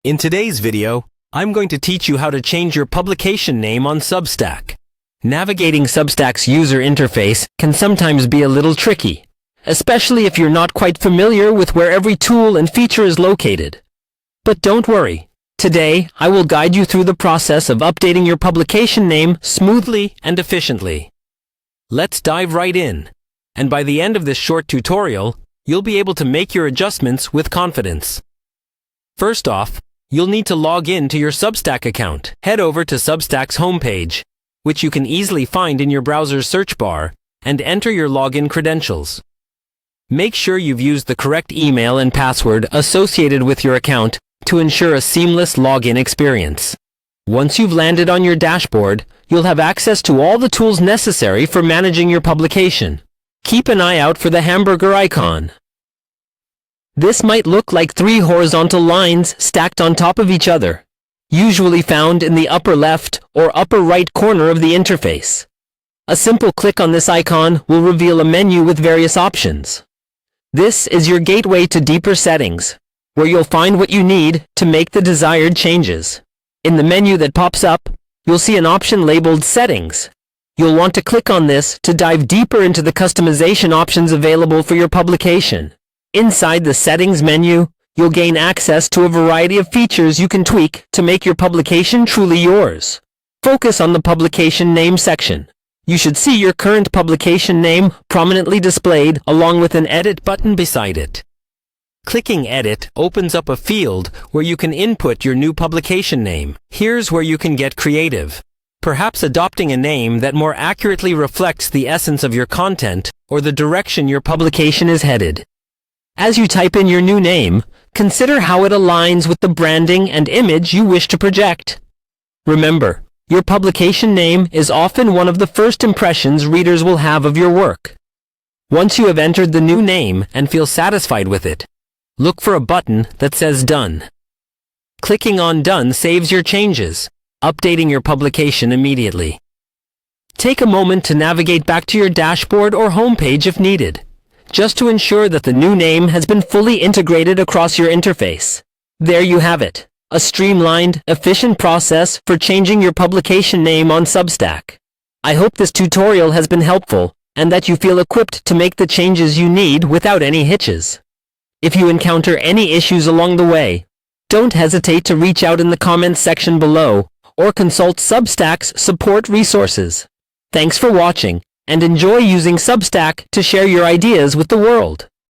In today's video, I'm going to teach you how to change your publication name on Substack. Navigating Substack's user interface can sometimes be a little tricky, especially if you're not quite familiar with where every tool and feature is located. But don't worry. Today, I will guide you through the process of updating your publication name smoothly and efficiently. Let's dive right in. And by the end of this short tutorial, you'll be able to make your adjustments with confidence. First off, you'll need to log in to your Substack account. Head over to Substack's homepage, which you can easily find in your browser's search bar, and enter your login credentials. Make sure you've used the correct email and password associated with your account to ensure a seamless login experience. Once you've landed on your dashboard, you'll have access to all the tools necessary for managing your publication. Keep an eye out for the hamburger icon. This might look like three horizontal lines stacked on top of each other, usually found in the upper left or upper right corner of the interface. A simple click on this icon will reveal a menu with various options. This is your gateway to deeper settings, where you'll find what you need to make the desired changes. In the menu that pops up, you'll see an option labeled Settings. You'll want to click on this to dive deeper into the customization options available for your publication. Inside the Settings menu, you'll gain access to a variety of features you can tweak to make your publication truly yours. Focus on the Publication Name section. You should see your current publication name prominently displayed along with an Edit button beside it. Clicking Edit opens up a field where you can input your new publication name. Here's where you can get creative, perhaps adopting a name that more accurately reflects the essence of your content or the direction your publication is headed. As you type in your new name, consider how it aligns with the branding and image you wish to project. Remember, your publication name is often one of the first impressions readers will have of your work. Once you have entered the new name and feel satisfied with it, look for a button that says Done. Clicking on Done saves your changes, updating your publication immediately. Take a moment to navigate back to your dashboard or homepage if needed, just to ensure that the new name has been fully integrated across your interface. There you have it, a streamlined, efficient process for changing your publication name on Substack. I hope this tutorial has been helpful and that you feel equipped to make the changes you need without any hitches. If you encounter any issues along the way, don't hesitate to reach out in the comments section below or consult Substack's support resources. Thanks for watching, and enjoy using Substack to share your ideas with the world.